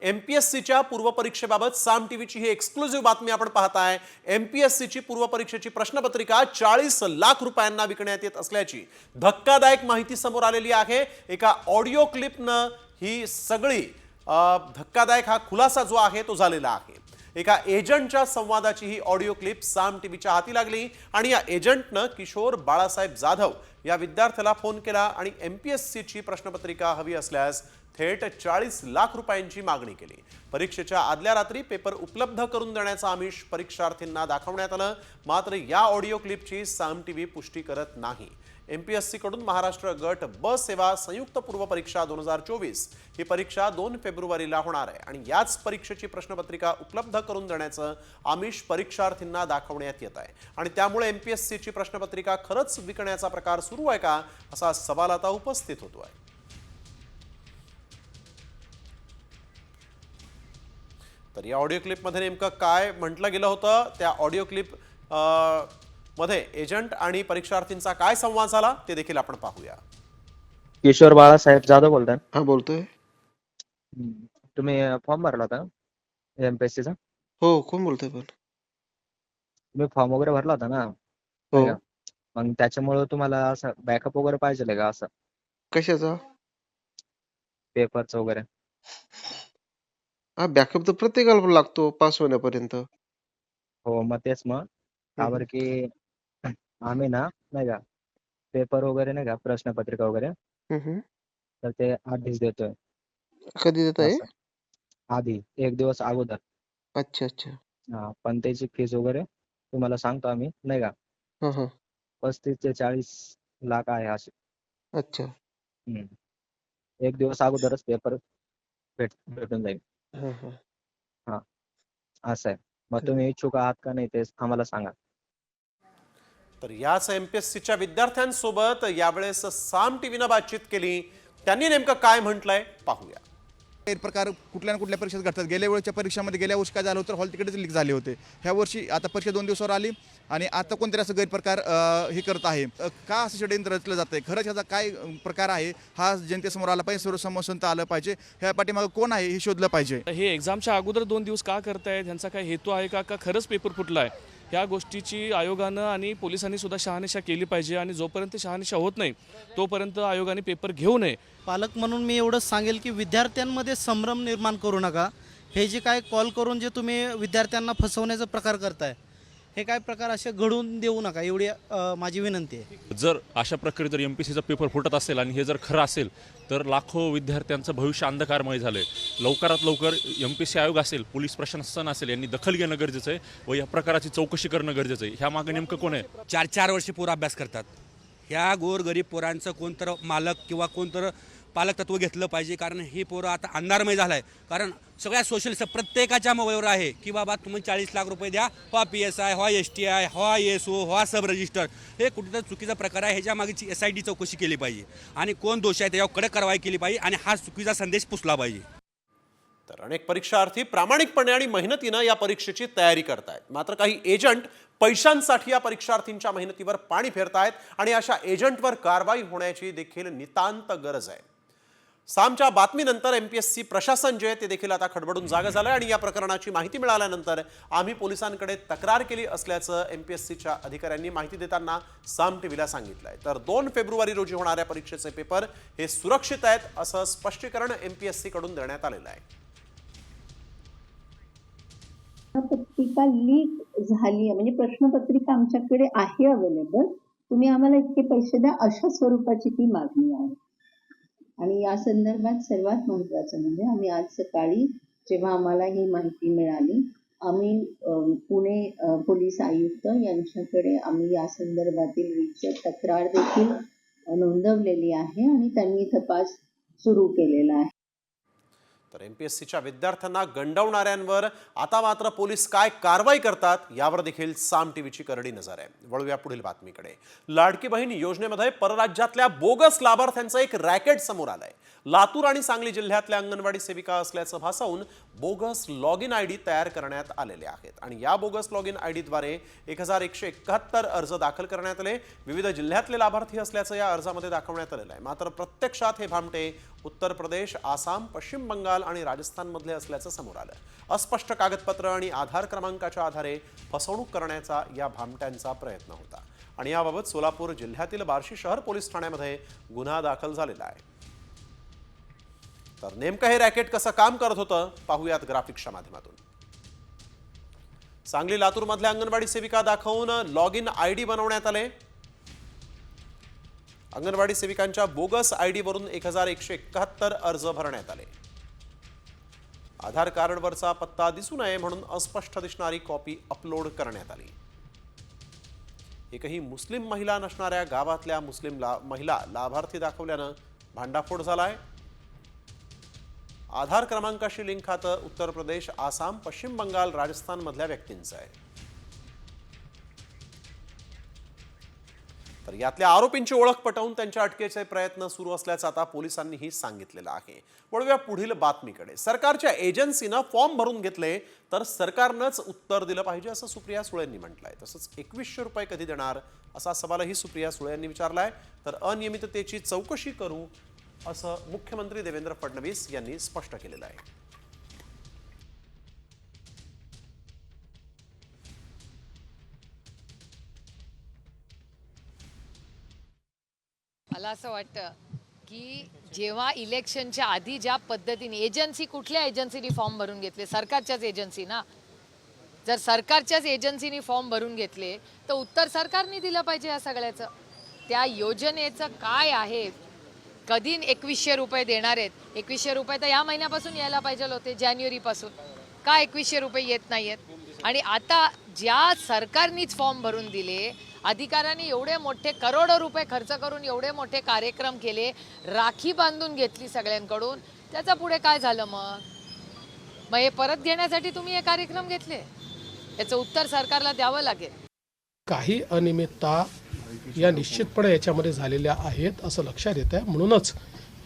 एमपीएससीच्या पूर्वपरीक्षेबाबत साम टीव्हीची ही exclusive बातमी आपण पाहताय। एमपीएससीची पूर्वपरीक्षेची प्रश्नपत्रिका 40 लाख रुपयांना विकण्यात येत असल्याची धक्कादायक माहिती समोर आलेली आहे। एका ऑडिओ क्लिपनं ही सगळी धक्कादायक हा खुलासा जो आहे तो झालेला आहे। एका एजंटच्या संवादाची ही ऑडिओ क्लिप साम टीव्हीच्या हाती लागली आणि या एजंटनं किशोर बाळासाहेब जाधव या विद्यार्थ्याला फोन केला आणि एमपीएससीची प्रश्नपत्रिका हवी असल्यास थेट 40 लाख रुपयांची मागणी केली। परीक्षेच्या आदल्या रात्री पेपर उपलब्ध करून देण्याचं आमिष परीक्षार्थींना दाखवण्यात आलं, मात्र या ऑडिओ क्लिपची साम टीव्ही पुष्टी करत नाही। एमपीएससी कडून महाराष्ट्र गट ब सेवा संयुक्त पूर्व परीक्षा 2024 ही परीक्षा 2 फेब्रुवारीला होणार आहे आणि याच परीक्षेची प्रश्नपत्रिका उपलब्ध करून देण्याचं आमिष परीक्षार्थींना दाखवण्यात येत आहे आणि त्यामुळे एमपीएससीची प्रश्नपत्रिका खरंच विकण्याचा प्रकार सुरू आहे का असा सवाल आता उपस्थित होतो आहे। तर या ऑडिओ क्लिप मध्ये नेमकं काय म्हटलं गेलं होतं, त्या ऑडिओ क्लिप मध्ये एजंट आणि परीक्षार्थींचा काय संवाद झाला ते देखील आपण पाहूया। किशोर बाळासाहेब जाधव बोलताय? हा बोलतोय। तुम्ही फॉर्म भरला होता एमपीएससी चा? हो, कोण बोलतोय पण? तुम्ही फॉर्म वगैरे भरला होता ना? हो। नाही का? मग त्याच्यामुळे तुम्हाला असं बॅकअप वगैरे पाहिजे का असं कशाचा? पेपरचं वगैरे? हा, बॅकअप तर प्रत्येकाला लागतो पास होण्यापर्यंत। हो, मग तेच मग का बरं की आम्ही ना नाही का पेपर वगैरे नाही का प्रश्नपत्रिका वगैरे हम्म। तर ते आधीच देतोय। कधी देत आहे? असं आधी 1 दिवस अगोदर। अच्छा अच्छा। हा, पण त्याची फीस वगैरे तुम्हाला सांगतो आम्ही नाही का, हा हा। 35 ते 40 लाख आहे असे। अच्छा। 1 दिवस अगोदरच पेपर भेटून जाईल। हा हा। हा, असं आहे। मग तुम्ही इच्छुक आहात का नाही ते आम्हाला सांगा। तर याच एमपीएससीच्या विद्यार्थ्यांसोबत यावेळेस साम टीव्हीनं बातचीत केली, त्यांनी नेमकं काय म्हटलंय पाहूया। गैरप्रकार कुठल्या ना कुठल्या परीक्षेत घडतात। गेल्या वेळच्या परीक्षामध्ये गेल्या वर्षी काय झालं होतं, हॉल तिकीटच लीक झाले होते। ह्या वर्षी आता परीक्षा 2 दिवसावर आली आणि आता कोणतरी असं गैरप्रकार हे करत आहे। का असं षडयंत्र रचलं जात आहे, खरंच ह्याचा काय प्रकार आहे हा जनतेसमोर आला पाहिजे, सर्वसमस्यांत आलं पाहिजे। ह्या पाठीमागे कोण आहे हे शोधलं पाहिजे। हे एक्झामच्या अगोदर 2 दिवस का करतायत, ह्यांचा काय हेतू आहे का खरंच पेपर फुटला आहे, ह्या गोष्टीची आयोगानं आणि पोलिसांनी सुद्धा शहानिशा केली पाहिजे आणि जोपर्यंत शहानिशा होत नाही तोपर्यंत आयोगाने पेपर घेऊ नये। पालक म्हणून मी एवढंच सांगेल की विद्यार्थ्यांमध्ये संभ्रम निर्माण करू नका। हे जे काय कॉल करून जे तुम्ही विद्यार्थ्यांना फसवण्याचा प्रकार करताय, हे काय प्रकार असे घडून देऊ नका, एवढी माझी विनंती आहे। जर अशा प्रकारे जर एमपीएससीचा पेपर फुटत असेल आणि हे जर खरं असेल तर लाखो विद्यार्थ्यांचं भविष्य अंधकारमय झालंय। लवकरात लवकर एमपीएससी आयोग असेल, पोलीस प्रशासन असेल यांनी दखल घेणं गरजेचं आहे व या प्रकाराची चौकशी करणं गरजेचं आहे। ह्या मागे नेमकं कोण आहे? 4-4 वर्षे पोरं अभ्यास करतात। ह्या गोरगरीब पोरांचं कोणतं मालक किंवा कोणतं पालक तत्व घेतलं पाहिजे, कारण ही पोरं आता अंधारमय झालं आहे। कारण सगळ्या सोशल प्रत्येकाच्या मोबाईलवर आहे की बाबा तुम्ही 40 लाख रुपये द्या, हा PSI, हा STI, हा ESO, हा सब रजिस्टर। हे कुठेतरी चुकीचा प्रकार आहे, ह्याच्या मागची SIT चौकशी केली पाहिजे आणि कोण दोषी आहे त्याच्यावर कडक कारवाई केली पाहिजे आणि हा चुकीचा संदेश पुसला पाहिजे। तर अनेक परीक्षार्थी प्रामाणिकपणे आणि मेहनतीनं या परीक्षेची तयारी करतायत, मात्र काही एजंट पैशांसाठी या परीक्षार्थींच्या मेहनतीवर पाणी फेरतायत आणि अशा एजंटवर कारवाई होण्याची देखील नितांत गरज आहे। सामच्या बातमीनंतर एमपीएससी प्रशासन जे ते देखील आता खडबडून जागं झालंय आणि या प्रकरणाची माहिती मिळाल्यानंतर आम्ही पोलिसांकडे तक्रार केली असल्याचं एमपीएससीच्या अधिकाऱ्यांनी माहिती देताना साम टीव्हीला सांगितलंय। तर 2 फेब्रुवारी रोजी होणाऱ्या परीक्षेचे पेपर हे सुरक्षित आहेत असं स्पष्टीकरण एमपीएससी कडून देण्यात आलेलं आहे। पत्रिका लीक झाली म्हणजे प्रश्नपत्रिका आमच्याकडे आहे अवेलेबल, तुम्ही आम्हाला इतके पैसे द्या अशा स्वरूपाची ती मागणी आहे। आणि या संदर्भात सर्वात महत्त्वाचं म्हणजे आम्ही आज सकाळी जेव्हा आम्हाला ही माहिती मिळाली, आम्ही पुणे पोलीस आयुक्त यांच्याकडे आम्ही या संदर्भातील रीतसर तक्रार देखील नोंदवलेली आहे आणि त्यांनी तपास सुरू केलेला आहे। तर एमपीएससीच्या विद्यार्थ्यांना गंडवणाऱ्यांवर आता मात्र पोलीस काय कारवाई करतात यावर देखील साम टीव्हीची करडी नजर आहे। वळूया पुढील बातमीकडे। लाडकी बहीण योजनेमध्ये परराज्यातल्या बोगस लाभार्थ्यांचं एक रॅकेट समोर आलंय। लातूर आणि सांगली जिल्ह्यातल्या अंगणवाडी सेविका असल्याचं भासवून बोगस लॉग इन आयडी तयार करण्यात आलेले आहेत आणि या बोगस लॉग इन आयडीद्वारे 1171 अर्ज दाखल करण्यात आले। विविध जिल्ह्यातले लाभार्थी असल्याचं या अर्जामध्ये दाखवण्यात आलेलं आहे, मात्र प्रत्यक्षात हे भामटे उत्तर प्रदेश, आसाम, पश्चिम बंगाल बंगाल आणि राजस्थानमधले असल्याचं समोर आलं. अस्पष्ट कागदपत्र आणि आधार क्रमांकाच्या आधारे फसवणूक करण्याचा या भामट्यांचा प्रयत्न होता आणि याबाबत सोलापूर जिल्ह्यातील बार्शी शहर पोलीस ठाण्यामध्ये गुन्हा दाखल झालेला आहे. तर नेमकं हे रॅकेट कसं काम करत होतं पाहूयात ग्राफिक्सच्या माध्यमातून. सांगली लातूर मधल्या अंगणवाडी सेविका दाखवून लॉग इन ID बनवण्यात आले. अंगणवाडी सेविकांच्या बोगस ID वरून 1171 अर्ज भरण्यात आले. आधार कार्डवरचा पत्ता दिसू नये म्हणून अस्पष्ट दिसणारी कॉपी अपलोड करण्यात आली. एकही मुस्लिम महिला नसणाऱ्या गावातल्या मुस्लिम महिला लाभार्थी दाखवल्यानं भांडाफोड झालाय. आधार क्रमांकाशी लिंक खातं उत्तर प्रदेश, आसाम, पश्चिम बंगाल, राजस्थान मधल्या व्यक्तींचं आहे. तर यातल्या आरोपींची ओळख पटवून त्यांच्या अटकेचे प्रयत्न सुरू असल्याचं आता पोलिसांनीही सांगितलेलं आहे. वळूया पुढील बातमीकडे. सरकारच्या एजन्सीनं फॉर्म भरून घेतले तर सरकारनंच उत्तर दिलं पाहिजे असं सुप्रिया सुळे यांनी म्हटलंय. तसंच 2100 रुपये कधी देणार असा सवालही सुप्रिया सुळे यांनी विचारलाय. तर अनियमिततेची चौकशी करू असं मुख्यमंत्री देवेंद्र फडणवीस यांनी स्पष्ट केलेलं आहे. मला असं वाटतं की जेव्हा इलेक्शनच्या आधी ज्या पद्धतीने एजन्सी, कुठल्या एजन्सीनी फॉर्म भरून घेतले? सरकारच्याच एजन्सी ना. जर सरकारच्याच एजन्सीनी फॉर्म भरून घेतले तर उत्तर सरकारने दिलं पाहिजे या सगळ्याचं. त्या योजनेचं काय आहे, कधी 2100 रुपये देणार आहेत? 2100 रुपये तर या महिन्यापासून यायला पाहिजे होते, जानेवारीपासून. का 2100 रुपये येत नाहीयेत? आणि आता ज्या सरकारनीच फॉर्म भरून दिले, अधिकाऱ्यांनी एवढे मोठे करोडो रुपये खर्च करून एवढे मोठे कार्यक्रम केले, राखी बांधून घेतली सगळ्यांकडून, त्याचा पुढे काय झालं? मग हे परत घेण्यासाठी तुम्ही हे कार्यक्रम घेतले? याचं उत्तर सरकारला द्यावं लागेल. काही अनियमितता या निश्चितपणे याच्यामध्ये झालेल्या आहेत असं लक्षात येत आहे. म्हणूनच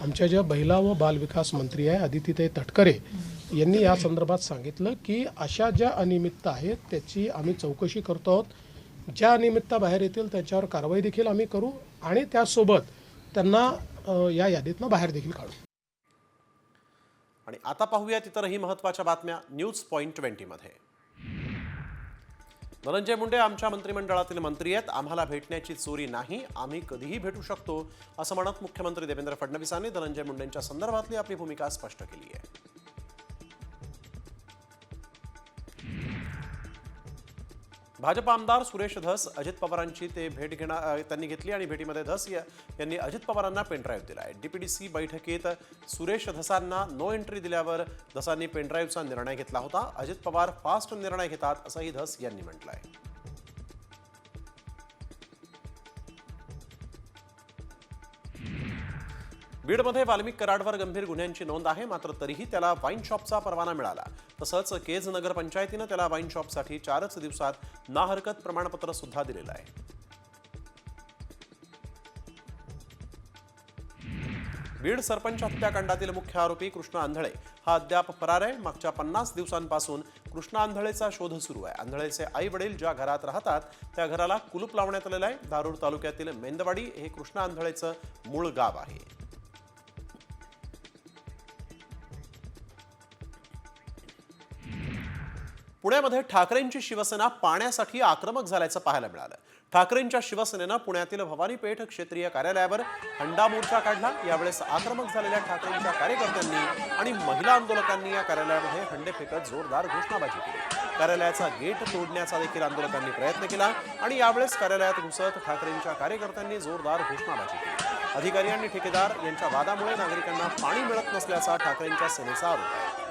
आमच्या ज्या महिला व बालविकास मंत्री आहे अदितीताई तटकरे यांनी या संदर्भात सांगितलं की अशा ज्या अनियमितता आहेत त्याची आम्ही चौकशी करतो आहोत. ज्या अनियमितता बाहेर येतील त्याच्यावर कारवाई देखील आम्ही करू आणि त्यासोबत त्यांना या यादीतनं बाहेर देखील काढू. आणि आता पाहूयात इतरही महत्त्वाच्या बातम्या न्यूज पॉइंट 20 मध्ये. धनंजय मुंडे आमच्या मंत्रिमंडळातील मंत्री आहेत, आम्हाला भेटण्याची चोरी नाही, आम्ही कधीही भेटू शकतो असं म्हणत मुख्यमंत्री देवेंद्र फडणवीसांनी धनंजय मुंडेंच्या संदर्भातली आपली भूमिका स्पष्ट केली आहे. भाजप आमदार सुरेश धस अजित पवारांची त्यांनी घेतली आणि भेटीमध्ये धस यांनी अजित पवारांना पेनड्राईव्ह दिला आहे. डीपीडीसी बैठकीत सुरेश धसांना नो एंट्री दिल्यावर धसांनी पेनड्राईव्हचा निर्णय घेतला होता. अजित पवार फास्ट निर्णय घेतात असंही धस यांनी म्हटलं आहे. बीडमध्ये वाल्मिक कराडवर गंभीर गुन्ह्यांची नोंद आहे, मात्र तरीही त्याला वाईन शॉपचा परवाना मिळाला. तसंच केज नगर पंचायतीनं त्याला वाईन शॉपसाठी 4च दिवसात ना हरकत प्रमाणपत्र सुद्धा दिलेलं आहे. बीड सरपंच हत्याकांडातील मुख्य आरोपी कृष्णा आंधळे हा अद्याप फरार आहे. मागच्या 50 दिवसांपासून कृष्णा आंधळेचा शोध सुरू आहे. आंधळेचे आई वडील ज्या घरात राहतात त्या घराला कुलूप लावण्यात आलेलं आहे. धारूर तालुक्यातील मेंदवाडी हे कृष्णा आंधळेचं मूळ गाव आहे. पुण्यामध्ये ठाकरेंची शिवसेना पाण्यासाठी आक्रमक झाल्याचं पाहायला मिळालं. ठाकरेंच्या शिवसेनेनं पुण्यातील भवानी पेठ क्षेत्रीय कार्यालयावर हंडा मोर्चा काढला. यावेळेस आक्रमक झालेल्या ठाकरेंच्या कार्यकर्त्यांनी आणि महिला आंदोलकांनी या कार्यालयामध्ये हंडे फेकत जोरदार घोषणाबाजी केली. कार्यालयाचा गेट तोडण्याचा देखील आंदोलकांनी प्रयत्न केला आणि यावेळेस कार्यालयात घुसत ठाकरेंच्या कार्यकर्त्यांनी जोरदार घोषणाबाजी केली. अधिकारी आणि ठेकेदार यांच्या वादामुळे नागरिकांना पाणी मिळत नसल्याचा ठाकरेंच्या सेनेचा आरोप आहे.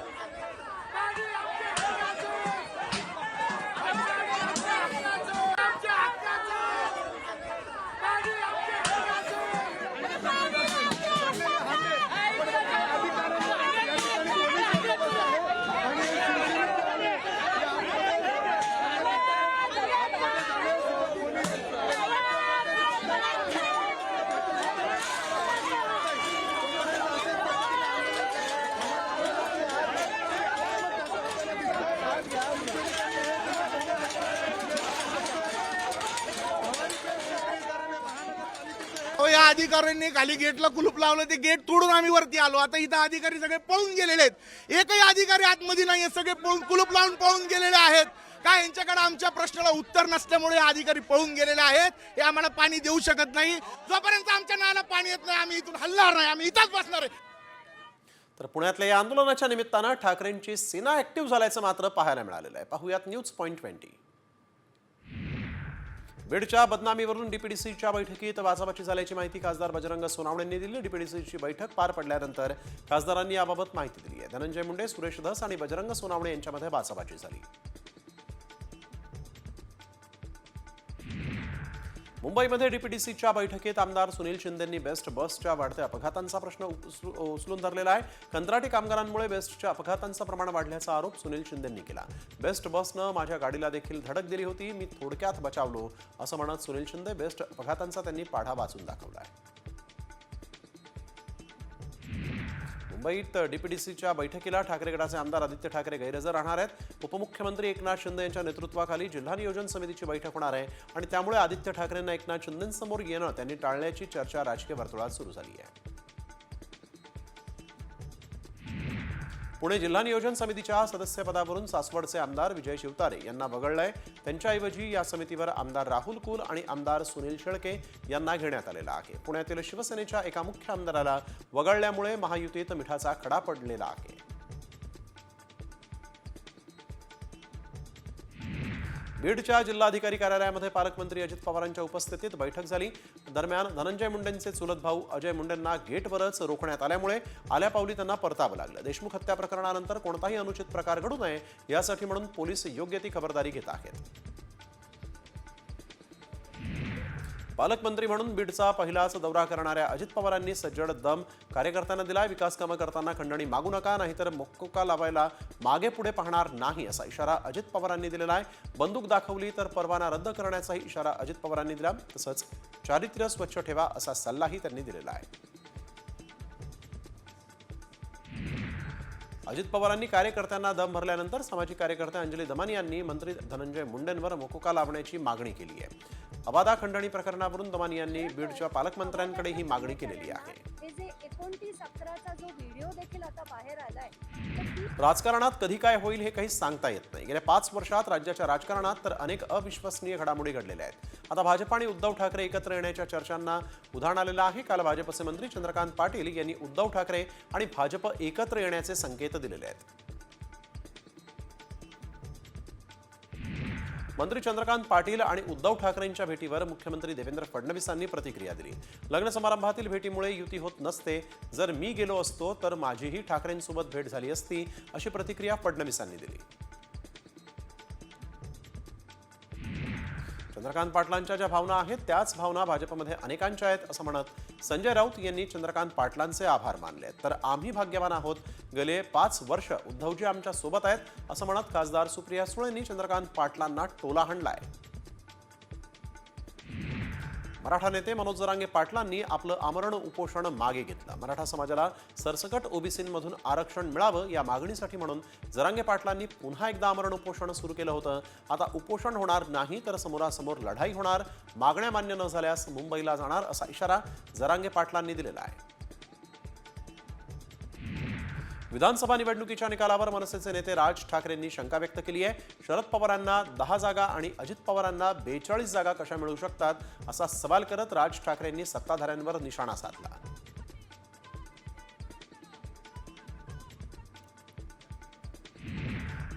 अधिकाऱ्यांनी खाली गेटला कुलूप लावलं, ते गेट तोडून आम्ही वरती आलो. आता इथं अधिकारी सगळे पळून गेलेले आहेत, एकही अधिकारी आतमध्ये नाहीये, सगळे पळून कुलूप लावून पळून गेलेले आहेत. काय यांच्याकडे आमच्या प्रश्नाला उत्तर नसल्यामुळे अधिकारी पळून गेलेले आहेत. हे आम्हाला पाणी देऊ शकत नाही. जोपर्यंत आमच्या नळाला पाणी येत नाही आम्ही इथून हलणार नाही, आम्ही इथंच बसणार आहे. तर पुण्यातल्या या आंदोलनाच्या निमित्तानं ठाकरेंची सेना ऍक्टिव्ह झाल्याचं मात्र पाहायला मिळालेलं आहे. पाहूयात न्यूज पॉइंट 20. बीडच्या बदनामीवरून डीपीडीसीच्या बैठकीत वाचाबाची झाल्याची माहिती खासदार बजरंग सोनावणेंनी दिली. डीपीडीसीची बैठक पार पडल्यानंतर खासदारांनी याबाबत माहिती दिली आहे. धनंजय मुंडे, सुरेश धस आणि बजरंग सोनावणे यांच्यामध्ये वाचाबाची झाली. मुंबईमध्ये डीपीडीसीच्या बैठकीत आमदार सुनील शिंदेंनी बेस्ट बसच्या वाढत्या अपघातांचा प्रश्न उचलून धरलेला आहे. कंत्राटी कामगारांमुळे बेस्टच्या अपघातांचं प्रमाण वाढल्याचा आरोप सुनील शिंदेंनी केला. बेस्ट बसनं माझ्या गाडीला देखील धडक दिली होती, मी थोडक्यात बचावलो असं म्हणत सुनील शिंदे बेस्ट अपघातांचा त्यांनी पाढा वाचून दाखवला आहे. मुंबईत डीपीडीसीच्या बैठकीला ठाकरे गटाचे आमदार आदित्य ठाकरे गैरहजर राहणार आहेत. उपमुख्यमंत्री एकनाथ शिंदे यांच्या नेतृत्वाखाली जिल्हा नियोजन समितीची बैठक होणार आहे आणि त्यामुळे आदित्य ठाकरेंना एकनाथ शिंदेंसमोर येणं त्यांनी टाळण्याची चर्चा राजकीय वर्तुळात सुरू झाली आहे. पुणे जिल्हा नियोजन समितीच्या सदस्यपदावरून सासवडचे आमदार विजय शिवतारे यांना वगळलंय. त्यांच्याऐवजी या समितीवर आमदार राहुल कुल आणि आमदार सुनील शेळके यांना घेण्यात आलेला आहे. पुण्यातील शिवसेनेच्या एका मुख्य आमदाराला वगळल्यामुळे महायुतीत मिठाचा खडा पडलेला आहे. बीडच्या जिल्हाधिकारी कार्यालयामध्ये पालकमंत्री अजित पवारांच्या उपस्थितीत बैठक झाली. दरम्यान धनंजय मुंडेंचे चुलत भाऊ अजय मुंडेंना गेटवरच रोखण्यात आल्यामुळे आल्यापावली त्यांना परतावं लागलं. देशमुख हत्या प्रकरणानंतर कोणताही अनुचित प्रकार घडू नये यासाठी म्हणून पोलीस योग्य ती खबरदारी घेत आहेत. पालकमंत्री म्हणून बीडचा पहिलाच दौरा करणाऱ्या अजित पवारांनी सज्जड दम कार्यकर्त्यांना दिलाय. विकास कामं करताना खंडणी मागू नका, नाहीतर मोक्कोका लावायला मागे पुढे पाहणार नाही असा इशारा अजित पवारांनी दिलेला आहे. बंदूक दाखवली तर परवाना रद्द करण्याचाही इशारा अजित पवारांनी दिला. तसंच चारित्र्य स्वच्छ ठेवा असा सल्लाही त्यांनी दिलेला आहे. अजित पवारांनी कार्यकर्त्यांना दम भरल्यानंतर सामाजिक कार्यकर्ते अंजली दमानी यांनी मंत्री धनंजय मुंडेंवर मोकोका लावण्याची मागणी केली आहे. अबाधा खंडणी प्रकरणावरून दमानी यांनी बीडच्या पालकमंत्र्यांकडे ही मागणी केलेली आहे. राजकारणात कधी काय होईल हे काही सांगता येत नाही. गेल्या 5 वर्षात राज्याच्या राजकारणात तर अनेक अविश्वसनीय घडामोडी घडलेल्या आहेत. आता भाजप आणि उद्धव ठाकरे एकत्र येण्याच्या चर्चांना उधाण आलेलं आहे. काल भाजपचे मंत्री चंद्रकांत पाटील यांनी उद्धव ठाकरे आणि भाजप एकत्र येण्याचे संकेत दिलेले आहेत. मंत्री चंद्रकांत पाटील आणि उद्धव ठाकरेंच्या भेटीवर मुख्यमंत्री देवेंद्र फडणवीसांनी प्रतिक्रिया दिली. लग्न समारंभातील भेटीमुळे युती होत नसते, जर मी गेलो असतो तर माझीही ठाकरेंसोबत भेट झाली असती, अशी प्रतिक्रिया फडणवीसांनी दिली. चंद्रकांत पाटलांच्या ज्या भावना आहेत त्याच भावना भाजपमध्ये अनेकांच्या आहेत असं म्हणत संजय राऊत यांनी चंद्रकांत पाटलांचे आभार मानले. तर आम्ही भाग्यवान आहोत, गेले 5 वर्ष उद्धवजी आमच्या सोबत आहेत असं म्हणत खासदार सुप्रिया सुळेंनी चंद्रकांत पाटलांना टोला हाणलाय. मराठा नेते मनोज जरांगे पाटलांनी आपलं आमरण उपोषण मागे घेतलं. मराठा समाजाला सरसकट ओबीसीमधून आरक्षण मिळावं या मागणीसाठी म्हणून जरांगे पाटलांनी पुन्हा एकदा आमरण उपोषण सुरू केलं होतं. आता उपोषण होणार नाही तर समोरासमोर लढाई होणार, मागण्या मान्य न झाल्यास मुंबईला जाणार असा इशारा जरांगे पाटलांनी दिलेला आहे. विधानसभा निवडणुकीच्या निकालावर मनसेचे नेते राज ठाकरेंनी शंका व्यक्त केली आहे. शरद पवारांना 10 जागा आणि अजित पवारांना 42 जागा कशा मिळू शकतात असा सवाल करत राज ठाकरेंनी सत्ताधाऱ्यांवर निशाणा साधला.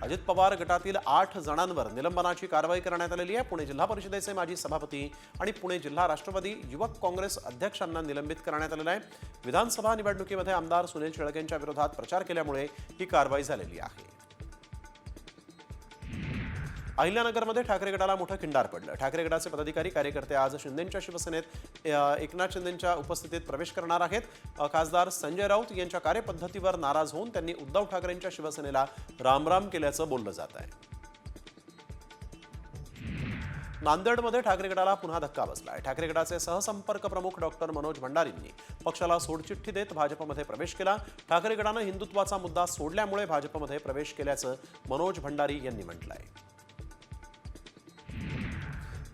अजित पवार गटातील 8 जणांवर निलंबनाची कारवाई करण्यात आलेली आहे. पुणे जिल्हा परिषदेचे माजी सभापती आणि पुणे जिल्हा राष्ट्रवादी युवक काँग्रेस अध्यक्षांना निलंबित करण्यात आलेलं आहे. विधानसभा निवडणुकीमध्ये आमदार सुनील शेळकेंच्या विरोधात प्रचार केल्यामुळे ही कारवाई झालेली आहे. अहिल्यानगरमध्ये ठाकरे गटाला मोठं खिंडार पडलं. ठाकरे गटाचे पदाधिकारी कार्यकर्ते आज शिंदेंच्या शिवसेनेत एकनाथ शिंदेंच्या उपस्थितीत प्रवेश करणार आहेत. खासदार संजय राऊत यांच्या कार्यपद्धतीवर नाराज होऊन त्यांनी उद्धव ठाकरेंच्या शिवसेनेला रामराम केल्याचं बोललं जात आहे. नांदेडमध्ये ठाकरे गटाला पुन्हा धक्का बसलाय. ठाकरे गटाचे सहसंपर्क प्रमुख डॉक्टर मनोज भंडारींनी पक्षाला सोडचिठ्ठी देत भाजपमध्ये प्रवेश केला. ठाकरे गटानं हिंदुत्वाचा मुद्दा सोडल्यामुळे भाजपमध्ये प्रवेश केल्याचं मनोज भंडारी यांनी म्हटलंय.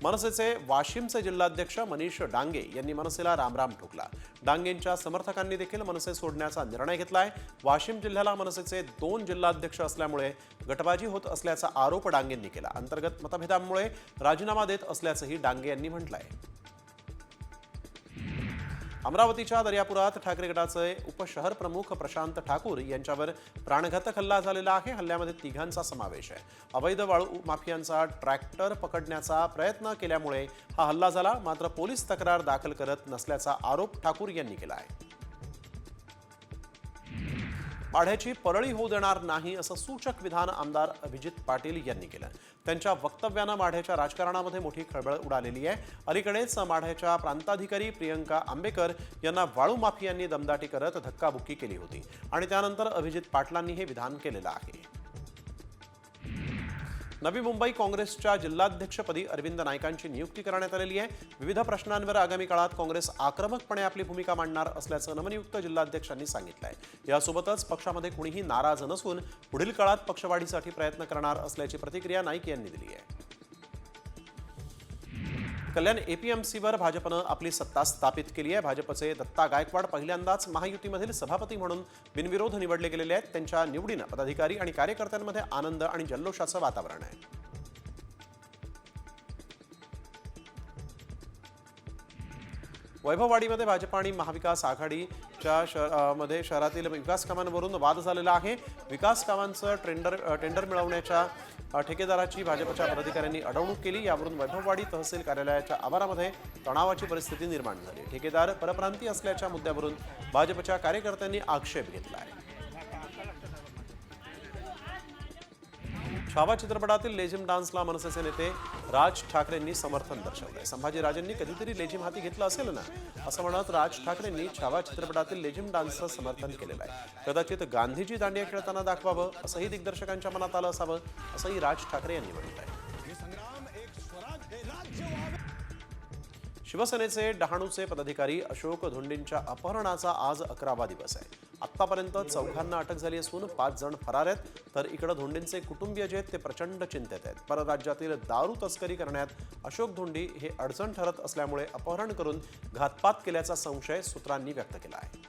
मनसेचे वाशिमचे जिल्हाध्यक्ष मनीष डांगे यांनी मनसेला रामराम ठोकला. डांगेंच्या समर्थकांनी देखील मनसे सोडण्याचा निर्णय घेतलाय. वाशिम जिल्ह्याला मनसेचे 2 जिल्हाध्यक्ष असल्यामुळे गटबाजी होत असल्याचा आरोप डांगेंनी केला. अंतर्गत मतभेदांमुळे राजीनामा देत असल्याचंही डांगे यांनी म्हटलंय. अमरावतीच्या दर्यापुरात ठाकरे गटाचे उपशहर प्रमुख प्रशांत ठाकूर यांच्यावर प्राणघातक हल्ला झालेला आहे. हल्ल्यामध्ये 3घांचा समावेश आहे. अवैध वाळू माफियांचा ट्रॅक्टर पकडण्याचा प्रयत्न केल्यामुळे हा हल्ला झाला. मात्र पोलीस तक्रार दाखल करत नसल्याचा आरोप ठाकूर यांनी केला आहे. माढ्याची परळी होऊ देणार नाही असं सूचक विधान आमदार अभिजित पाटील यांनी केलं. त्यांच्या वक्तव्यानं माढ्याच्या राजकारणामध्ये मोठी खळबळ उडालेली आहे. अलीकडेच माढ्याच्या प्रांताधिकारी प्रियंका आंबेकर यांना वाळू माफियांनी दमदाटी करत धक्काबुक्की केली होती आणि त्यानंतर अभिजित पाटलांनी हे विधान केलेलं आहे. नवी मुंबई काँग्रेसच्या जिल्हाध्यक्षपदी अरविंद नाईकांची नियुक्ती करण्यात आलेली आहे. विविध प्रश्नांवर आगामी काळात काँग्रेस आक्रमकपणे आपली भूमिका मांडणार असल्याचं नवनियुक्त जिल्हाध्यक्षांनी सांगितलंय. यासोबतच पक्षामध्ये कुणीही नाराज नसून पुढील काळात पक्षवाढीसाठी प्रयत्न करणार असल्याची प्रतिक्रिया नाईक यांनी दिली आहे. कल्याण एपीएमसीवर भाजपनं आपली सत्ता स्थापित केली आहे. भाजपचे दत्ता गायकवाड पहिल्यांदाच महायुतीमधील सभापती म्हणून बिनविरोध निवडले गेलेले आहेत. त्यांच्या निवडीनं पदाधिकारी आणि कार्यकर्त्यांमध्ये आनंद आणि जल्लोषाचं वातावरण आहे. वैभववाडीमध्ये भाजप आणि महाविकास आघाडीच्या मध्ये शहरातील विकास कामांवरून वाद झालेला आहे. विकास कामांचं टेंडर मिळवण्याच्या ठेकेदाराची भाजपच्या पदाधिकाऱ्यांनी अडवणूक केली. यावरून वैभववाडी तहसील कार्यालयाच्या आवारामध्ये तणावाची परिस्थिती निर्माण झाली. ठेकेदार परप्रांतीय असल्याच्या मुद्द्यावरून भाजपच्या कार्यकर्त्यांनी आक्षेप घेतला आहे. छावा चित्रपटातील लेझिम डान्सला मनसेचे नेते राज ठाकरेंनी समर्थन दर्शवलंय. संभाजीराजेंनी कधीतरी लेझिम हाती घेतलं असेल ना असं म्हणत राज ठाकरेंनी छावा चित्रपटातील लेझिम डान्सचं समर्थन केलेलं आहे. कदाचित गांधीजी दांडिया खेळताना दाखवावं असंही दिग्दर्शकांच्या मनात आलं असावं असंही राज ठाकरे यांनी म्हटलंय. शिवसेनेचे डहाणूचे पदाधिकारी अशोक धोंडेंच्या अपहरणाचा आज 11वा दिवस आहे. आत्तापर्यंत 4घांना अटक झाली असून 5 जण फरार आहेत. तर इकडे धोंडेंचे कुटुंबीय जे आहेत ते प्रचंड चिंतेत आहेत. परराज्यातील दारू तस्करी करण्यात अशोक धोंडी हे अडचण ठरत असल्यामुळे अपहरण करून घातपात केल्याचा संशय सूत्रांनी व्यक्त केला आहे.